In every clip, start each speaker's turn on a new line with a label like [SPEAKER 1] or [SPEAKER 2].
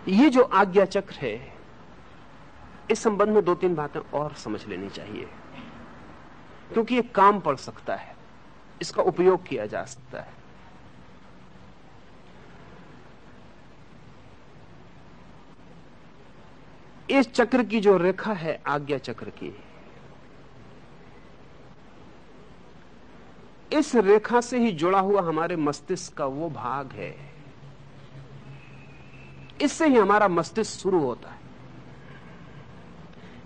[SPEAKER 1] ये जो आज्ञा चक्र है, इस संबंध में दो तीन बातें और समझ लेनी चाहिए, क्योंकि ये काम पड़ सकता है, इसका उपयोग किया जा सकता है। इस चक्र की जो रेखा है, आज्ञा चक्र की, इस रेखा से ही जुड़ा हुआ हमारे मस्तिष्क का वो भाग है, इससे ही हमारा मस्तिष्क शुरू होता है।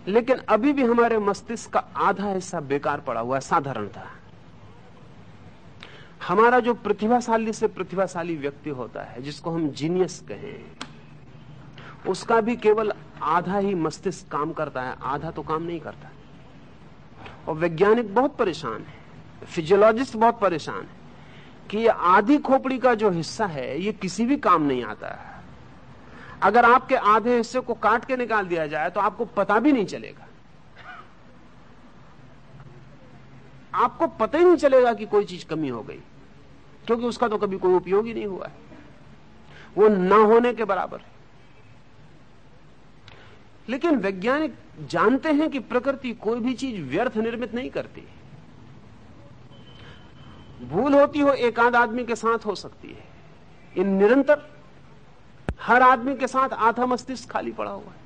[SPEAKER 1] लेकिन अभी भी हमारे मस्तिष्क का आधा हिस्सा बेकार पड़ा हुआ है, साधारणता। हमारा जो प्रतिभाशाली से प्रतिभाशाली व्यक्ति होता है, जिसको हम जीनियस कहें, उसका भी केवल आधा ही मस्तिष्क काम करता है, आधा तो काम नहीं करता। और वैज्ञानिक बहुत परेशान है, फिजियोलॉजिस्ट बहुत परेशान है कि ये आधी खोपड़ी का जो हिस्सा है, ये किसी भी काम नहीं आता है। अगर आपके आधे हिस्से को काट के निकाल दिया जाए तो आपको पता भी नहीं चलेगा, आपको पता ही नहीं चलेगा कि कोई चीज कमी हो गई, क्योंकि उसका तो कभी कोई उपयोग ही नहीं हुआ है, वो ना होने के बराबर है। लेकिन वैज्ञानिक जानते हैं कि प्रकृति कोई भी चीज व्यर्थ निर्मित नहीं करती। भूल होती हो एक आध आदमी के साथ हो सकती है, इन निरंतर हर आदमी के साथ आधा मस्तिष्क खाली पड़ा हुआ है,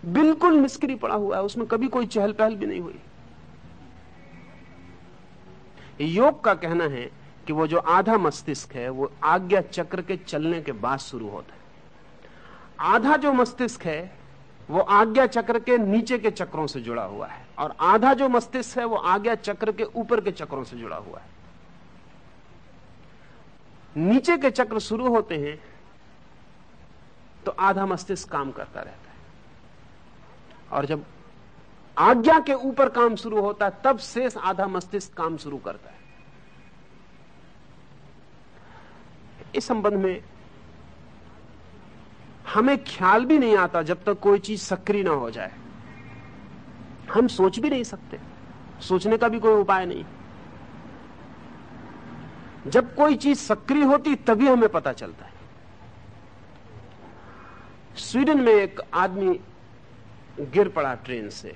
[SPEAKER 1] बिल्कुल निष्क्रिय पड़ा हुआ है, उसमें कभी कोई चहल पहल भी नहीं हुई। योग का कहना है कि वो जो आधा मस्तिष्क है, वो आज्ञा चक्र के चलने के बाद शुरू होता है। आधा जो मस्तिष्क है वो आज्ञा चक्र के नीचे के चक्रों से जुड़ा हुआ है, और आधा जो मस्तिष्क है वो आज्ञा चक्र के ऊपर के चक्रों से जुड़ा हुआ है। नीचे के चक्र शुरू होते हैं तो आधा मस्तिष्क काम करता रहता है, और जब आज्ञा के ऊपर काम शुरू होता है तब शेष आधा मस्तिष्क काम शुरू करता है। इस संबंध में हमें ख्याल भी नहीं आता जब तक कोई चीज सक्रिय ना हो जाए। हम सोच भी नहीं सकते, सोचने का भी कोई उपाय नहीं। जब कोई चीज सक्रिय होती तभी हमें पता चलता है। स्वीडन में एक आदमी गिर पड़ा ट्रेन से,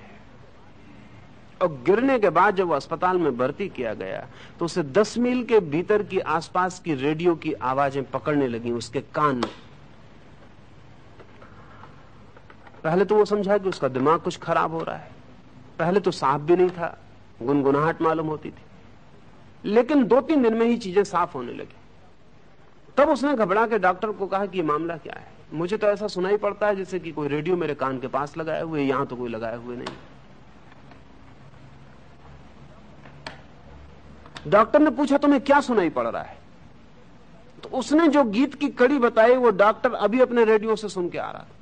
[SPEAKER 1] और गिरने के बाद जब वो अस्पताल में भर्ती किया गया तो उसे 10 मील के भीतर की आसपास की रेडियो की आवाजें पकड़ने लगी उसके कान में। पहले तो वो समझा कि उसका दिमाग कुछ खराब हो रहा है, पहले तो साफ भी नहीं था, गुनगुनाहट मालूम होती थी, लेकिन 2-3 दिन में ही चीजें साफ होने लगी। तब उसने घबरा के डॉक्टर को कहा कि ये मामला क्या है, मुझे तो ऐसा सुनाई पड़ता है जैसे कि कोई रेडियो मेरे कान के पास लगाए हुए, यहां तो कोई लगाए हुए नहीं। डॉक्टर ने पूछा तुम्हें क्या सुनाई पड़ रहा है, तो उसने जो गीत की कड़ी बताई वो डॉक्टर अभी अपने रेडियो से सुन के आ रहा था।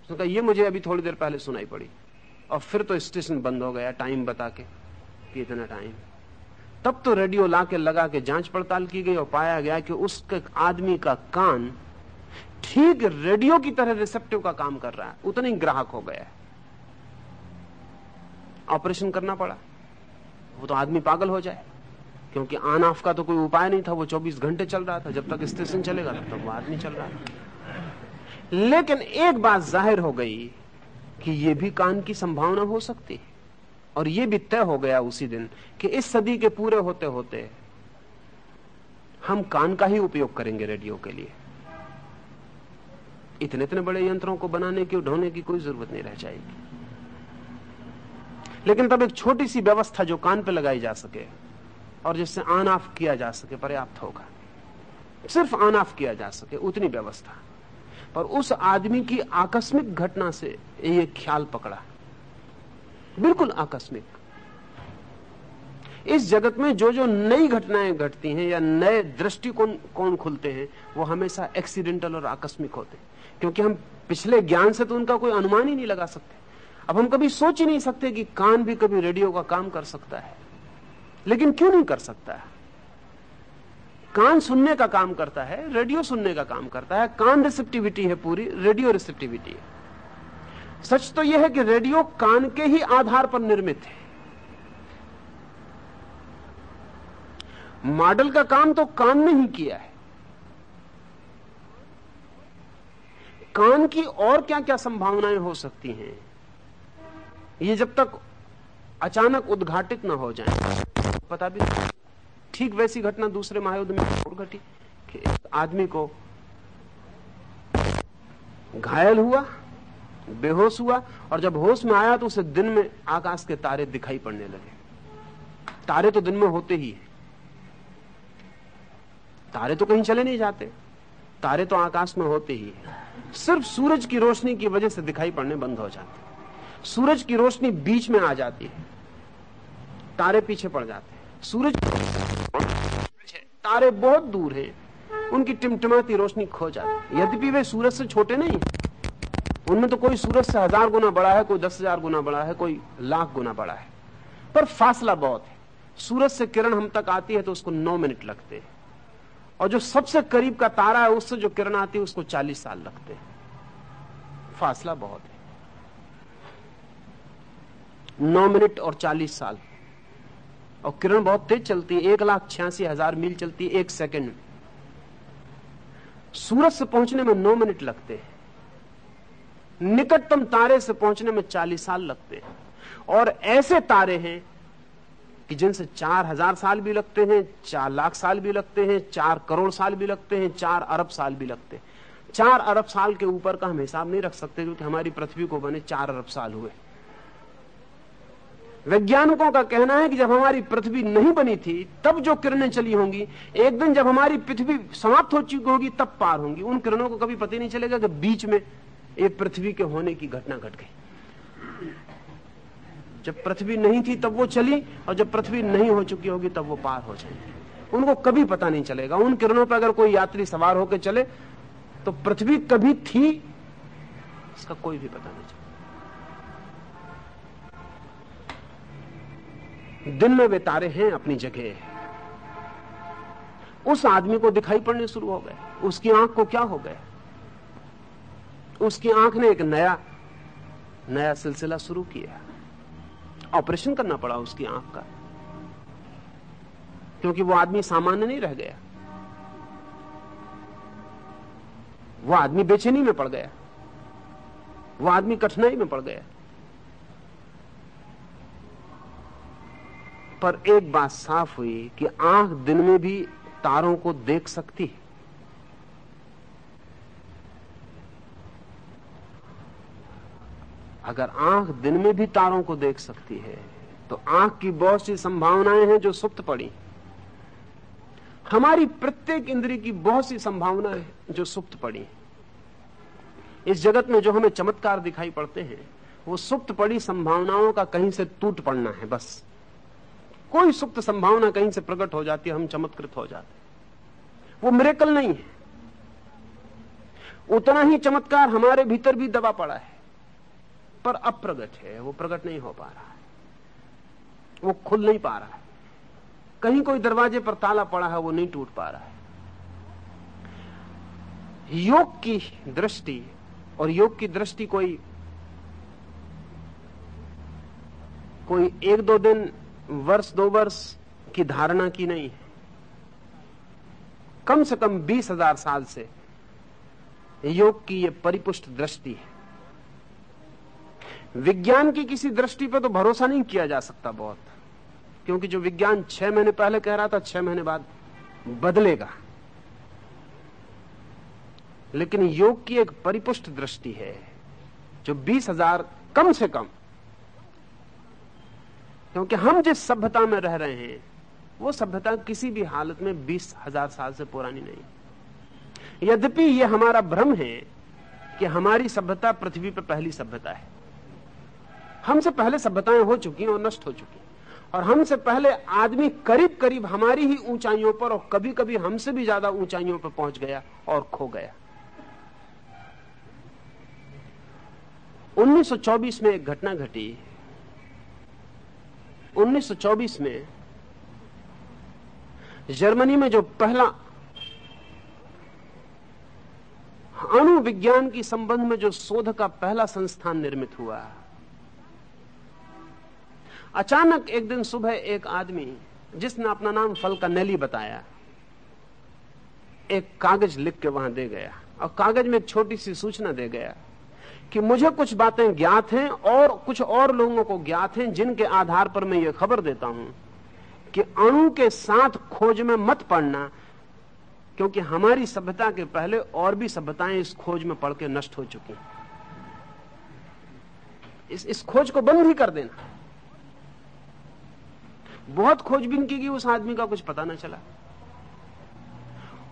[SPEAKER 1] उसने कहा ये मुझे अभी थोड़ी देर पहले सुनाई पड़ी, और फिर तो स्टेशन बंद हो गया टाइम बता के कि इतना टाइम। तब तो रेडियो लाके लगा के जांच पड़ताल की गई और पाया गया कि उसके आदमी का कान ठीक रेडियो की तरह रिसेप्टिव का काम कर रहा है, उतना ही ग्राहक हो गया है। ऑपरेशन करना पड़ा, वो तो आदमी पागल हो जाए, क्योंकि ऑन ऑफ का तो कोई उपाय नहीं था, वो 24 घंटे चल रहा था, जब तक स्टेशन चलेगा तब तक वो आदमी चल रहा था। लेकिन एक बात जाहिर हो गई कि ये भी कान की संभावना हो सकती है, और ये भी तय हो गया उसी दिन कि इस सदी के पूरे होते होते हम कान का ही उपयोग करेंगे रेडियो के लिए। इतने इतने बड़े यंत्रों को बनाने की ढोने की कोई जरूरत नहीं रह जाएगी। लेकिन तब एक छोटी सी व्यवस्था जो कान पे लगाई जा सके और जिससे ऑन ऑफ किया जा सके पर्याप्त होगा। सिर्फ ऑन ऑफ किया जा सके उतनी व्यवस्था। पर उस आदमी की आकस्मिक घटना से ये ख्याल पकड़ा, बिल्कुल आकस्मिक। इस जगत में जो जो नई घटनाएं घटती हैं या नए दृष्टिकोण खुलते हैं वो हमेशा एक्सीडेंटल और आकस्मिक होते हैं, क्योंकि हम पिछले ज्ञान से तो उनका कोई अनुमान ही नहीं लगा सकते। अब हम कभी सोच ही नहीं सकते कि कान भी कभी रेडियो का काम कर सकता है, लेकिन क्यों नहीं कर सकता है? कान सुनने का काम करता है, रेडियो सुनने का काम करता है। कान रिसेप्टिविटी है पूरी, रेडियो रिसेप्टिविटी है। सच तो यह है कि रेडियो कान के ही आधार पर निर्मित है। मॉडल का काम तो कान ने ही किया है। कान की और क्या क्या संभावनाएं हो सकती हैं, ये जब तक अचानक उद्घाटित ना हो जाए पता भी नहीं। ठीक वैसी घटना दूसरे महायुद्ध में और घटी कि आदमी को घायल हुआ, बेहोश हुआ, और जब होश में आया तो उसे दिन में आकाश के तारे दिखाई पड़ने लगे। तारे तो दिन में होते ही हैं, तारे तो कहीं चले नहीं जाते, तारे तो आकाश में होते ही हैं। सिर्फ सूरज की रोशनी की वजह से दिखाई पड़ने बंद हो जाते। सूरज की रोशनी बीच में आ जाती है, तारे पीछे पड़ जाते हैं। सूरज तारे बहुत दूर हैं, उनकी टिमटिमाती रोशनी खो जाती है। यद्यपि वे सूरज से छोटे नहीं, उनमें तो कोई सूरज से 1000 गुना बड़ा है, कोई 10,000 गुना बड़ा है, कोई 1,00,000 गुना बड़ा है, पर फासला बहुत है। सूरज से किरण हम तक आती है तो उसको 9 मिनट लगते हैं, और जो सबसे करीब का तारा है उससे जो किरण आती है उसको 40 साल लगते हैं। फासला बहुत है, 9 मिनट और 40 साल। और किरण बहुत तेज चलती है, 1,86,000 मील चलती है 1 सेकंड में। सूरज से पहुंचने में 9 मिनट लगते हैं, निकटतम तारे से पहुंचने में 40 साल लगते हैं। और ऐसे तारे हैं कि जिनसे 4,000 साल भी लगते हैं, 4 लाख साल भी लगते हैं, 4 करोड़ साल भी लगते हैं, 4 अरब साल भी लगते हैं। 4 अरब साल के ऊपर का हम हिसाब नहीं रख सकते, क्योंकि हमारी पृथ्वी को बने 4 अरब साल हुए। वैज्ञानिकों का कहना है कि जब हमारी पृथ्वी नहीं बनी थी तब जो किरणें चली होंगी, एक दिन जब हमारी पृथ्वी समाप्त हो चुकी होगी तब पार होंगी। उन किरणों को कभी पता ही नहीं चलेगा कि बीच में एक पृथ्वी के होने की घटना घट गई। जब पृथ्वी नहीं थी तब वो चली, और जब पृथ्वी नहीं हो चुकी होगी तब वो पार हो जाएगी। उनको कभी पता नहीं चलेगा। उन किरणों पर अगर कोई यात्री सवार होकर चले तो पृथ्वी कभी थी इसका कोई भी पता नहीं चलेगा। दिन में वे तारे हैं अपनी जगह। उस आदमी को दिखाई पड़ने शुरू हो गए। उसकी आंख को क्या हो गया? उसकी आंख ने एक नया सिलसिला शुरू किया। ऑपरेशन करना पड़ा उसकी आंख का, क्योंकि वो आदमी सामान्य नहीं रह गया। वो आदमी बेचैनी में पड़ गया, वो आदमी कठिनाई में पड़ गया। पर एक बात साफ हुई कि आंख दिन में भी तारों को देख सकती है। अगर आंख दिन में भी तारों को देख सकती है तो आंख की बहुत सी संभावनाएं हैं जो सुप्त पड़ी। हमारी प्रत्येक इंद्रिय की बहुत सी संभावनाएं हैं जो सुप्त पड़ी। इस जगत में जो हमें चमत्कार दिखाई पड़ते हैं वो सुप्त पड़ी संभावनाओं का कहीं से टूट पड़ना है। बस कोई सुप्त संभावना कहीं से प्रकट हो जाती है, हम चमत्कृत हो जाते हैं। वो मिरेकल नहीं है। उतना ही चमत्कार हमारे भीतर भी दबा पड़ा है, पर अप्रगट है। वो प्रकट नहीं हो पा रहा है, वो खुल नहीं पा रहा है। कहीं कोई दरवाजे पर ताला पड़ा है, वो नहीं टूट पा रहा है। योग की दृष्टि, और योग की दृष्टि कोई 1-2 दिन, वर्ष 2 वर्ष की धारणा की नहीं है। कम से कम 20,000 साल से योग की यह परिपुष्ट दृष्टि है। विज्ञान की किसी दृष्टि पर तो भरोसा नहीं किया जा सकता बहुत, क्योंकि जो विज्ञान 6 महीने पहले कह रहा था 6 महीने बाद बदलेगा। लेकिन योग की एक परिपुष्ट दृष्टि है जो 20,000 कम से कम, क्योंकि हम जिस सभ्यता में रह रहे हैं वो सभ्यता किसी भी हालत में 20,000 साल से पुरानी नहीं। यद्यपि यह हमारा भ्रम है कि हमारी सभ्यता पृथ्वी पर पहली सभ्यता है। हमसे पहले सभ्यताएं हो चुकी हैं और नष्ट हो चुकी हैं, और हमसे पहले आदमी करीब करीब हमारी ही ऊंचाइयों पर और कभी कभी हमसे भी ज्यादा ऊंचाइयों पर पहुंच गया और खो गया। 1924 में एक घटना घटी। 1924 में जर्मनी में जो पहला अणु विज्ञान की संबंध में जो शोध का पहला संस्थान निर्मित हुआ। अचानक एक दिन सुबह एक आदमी, जिसने अपना नाम फल्कनेली बताया, एक कागज लिख के वहां दे गया। और कागज में एक छोटी सी सूचना दे गया कि मुझे कुछ बातें ज्ञात हैं और कुछ और लोगों को ज्ञात हैं, जिनके आधार पर मैं ये खबर देता हूं कि अणु के साथ खोज में मत पड़ना, क्योंकि हमारी सभ्यता के पहले और भी सभ्यताएं इस खोज में पड़ के नष्ट हो चुकी हैं। इस खोज को बंद ही कर देना। बहुत खोजबीन की गई, उस आदमी का कुछ पता ना चला।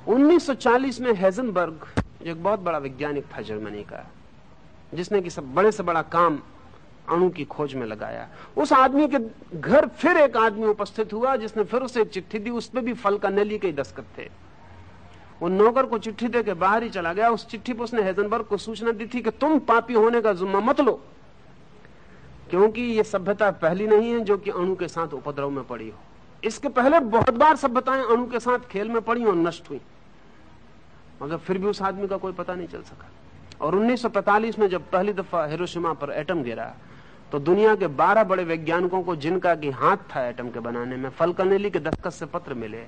[SPEAKER 1] 1940 में हेजनबर्ग, एक बहुत बड़ा वैज्ञानिक था जर्मनी का, जिसने कि सब बड़े से बड़ा काम अणु की खोज में लगाया, उस आदमी के घर फिर एक आदमी उपस्थित हुआ जिसने फिर उसे एक चिट्ठी दी। उसमें भी फल का नेली के दस्तखत थे। वो नौकर को चिट्ठी दे के बाहर ही चला गया। उस चिट्ठी पर उसने हेजनबर्ग को सूचना दी थी कि तुम पापी होने का जुम्मा मत लो, क्योंकि ये सभ्यता पहली नहीं है जो कि अणु के साथ उपद्रव में पड़ी हो। इसके पहले बहुत बार सभ्यताएं अणु के साथ खेल में पड़ी और नष्ट हुई, मगर फिर भी उस आदमी का कोई पता नहीं चल सका। और 1945 में जब पहली दफा हिरोशिमा पर एटम गिरा, तो दुनिया के 12 बड़े वैज्ञानिकों को, जिनका कि हाथ था एटम के बनाने में, फलकनेली के दस्तखत से पत्र मिले,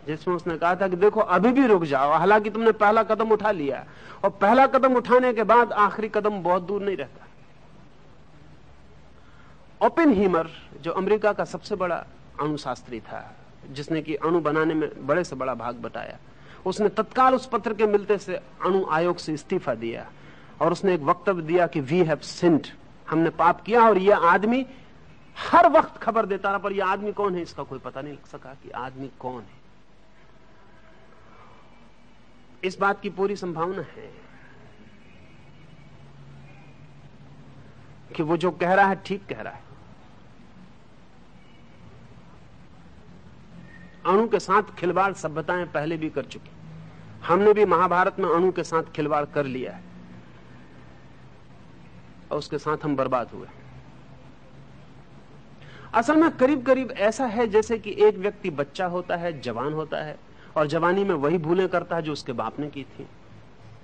[SPEAKER 1] जिसमें उसने कहा था कि देखो अभी भी रुक जाओ, हालांकि तुमने पहला कदम उठा लिया, और पहला कदम उठाने के बाद आखिरी कदम बहुत दूर नहीं रहता। ओपेनहीमर, जो अमेरिका का सबसे बड़ा अणुशास्त्री था, जिसने कि अणु बनाने में बड़े से बड़ा भाग बटाया, उसने तत्काल उस पत्र के मिलते से अणु आयोग से इस्तीफा दिया और उसने एक वक्तव्य दिया कि वी हैव सिन्ड, हमने पाप किया। और यह आदमी हर वक्त खबर देता रहा, पर यह आदमी कौन है इसका कोई पता नहीं लग सका कि आदमी कौन है। इस बात की पूरी संभावना है कि वो जो कह रहा है ठीक कह रहा है। अणु के साथ खिलवाड़ सभ्यताएं पहले भी कर चुकी। हमने भी महाभारत में अणु के साथ खिलवाड़ कर लिया है और उसके साथ हम बर्बाद हुए। असल में करीब करीब ऐसा है जैसे कि एक व्यक्ति बच्चा होता है, जवान होता है, और जवानी में वही भूलें करता है जो उसके बाप ने की थी।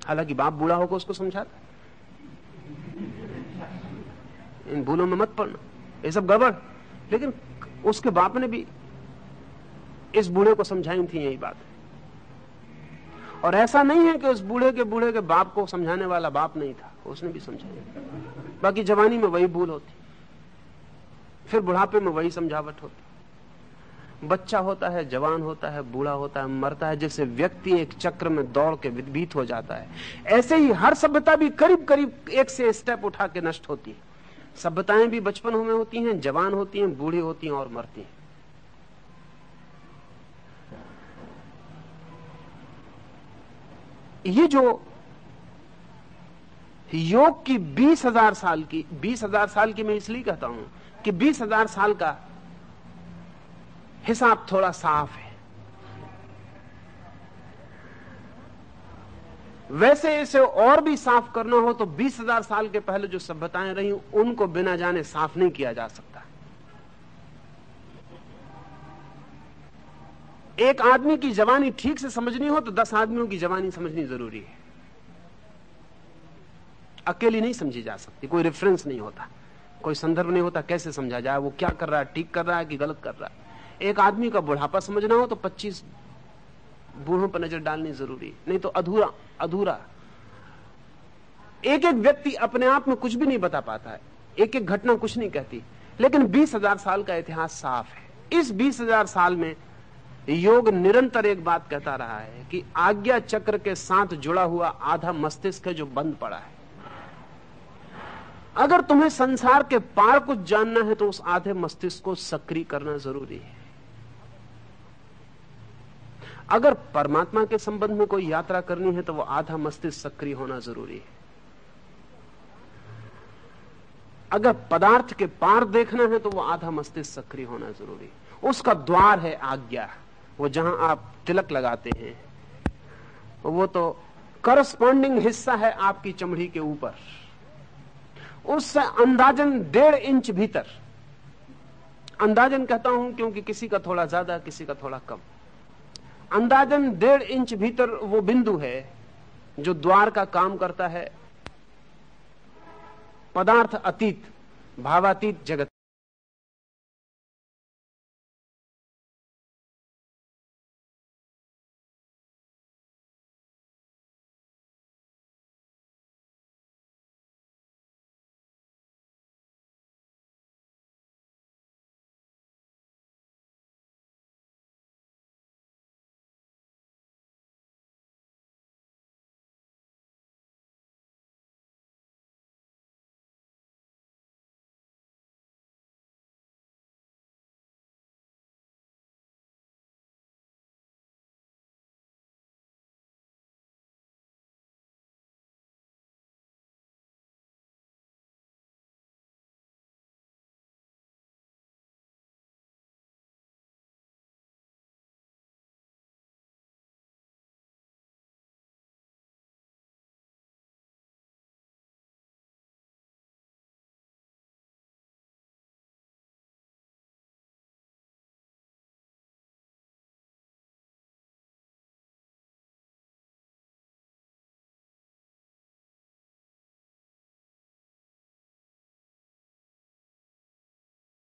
[SPEAKER 1] हालांकि बाप बूढ़ा होकर उसको समझाता, इन भूलों में मत पड़ना, ये सब गड़बड़। लेकिन उसके बाप ने भी इस बूढ़े को समझाई थी यही बात। और ऐसा नहीं है कि उस बूढ़े के बाप को समझाने वाला बाप नहीं था, उसने भी समझाया। बाकी जवानी में वही भूल होती, फिर बुढ़ापे में वही समझावट होती। बच्चा होता है, जवान होता है, बूढ़ा होता है, मरता है। जैसे व्यक्ति एक चक्र में दौड़ के विभीत हो जाता है, ऐसे ही हर सभ्यता भी करीब करीब एक से स्टेप उठा के नष्ट होती है। सभ्यताएं भी बचपन में होती हैं, जवान होती हैं, बूढ़ी होती हैं और मरती हैं। ये जो योग की 20,000 साल की मैं इसलिए कहता हूं कि 20,000 साल का हिसाब थोड़ा साफ है। वैसे इसे और भी साफ करना हो तो 20,000 साल के पहले जो सभ्यताएं रही उनको बिना जाने साफ नहीं किया जा सकता। एक आदमी की जवानी ठीक से समझनी हो तो 10 आदमियों की जवानी समझनी जरूरी है। अकेली नहीं समझी जा सकती, कोई रेफरेंस नहीं होता, कोई संदर्भ नहीं होता, कैसे समझा जाए वो क्या कर रहा है, ठीक कर रहा है कि गलत कर रहा है। एक आदमी का बुढ़ापा समझना हो तो 25 बूढ़ों पर नजर डालनी जरूरी, नहीं तो अधूरा। एक एक व्यक्ति अपने आप में कुछ भी नहीं बता पाता है, एक एक घटना कुछ नहीं कहती, लेकिन 20,000 साल का इतिहास साफ है। इस 20,000 साल में योग निरंतर एक बात कहता रहा है कि आज्ञा चक्र के साथ जुड़ा हुआ आधा मस्तिष्क है जो बंद पड़ा है। अगर तुम्हें संसार के पार कुछ जानना है तो उस आधे मस्तिष्क को सक्रिय करना जरूरी है। अगर परमात्मा के संबंध में कोई यात्रा करनी है तो वो आधा मस्तिष्क सक्रिय होना जरूरी है। अगर पदार्थ के पार देखना है तो वो आधा मस्तिष्क सक्रिय होना जरूरी है। उसका द्वार है आज्ञा, वो जहां आप तिलक लगाते हैं वो तो करस्पॉन्डिंग हिस्सा है आपकी चमड़ी के ऊपर, उससे अंदाजन 1.5 इंच भीतर, अंदाजन कहता हूं क्योंकि किसी का थोड़ा ज्यादा किसी का थोड़ा कम, अंदाजन 1.5 इंच भीतर वो बिंदु है जो द्वार का काम करता है पदार्थ अतीत भावातीत जगत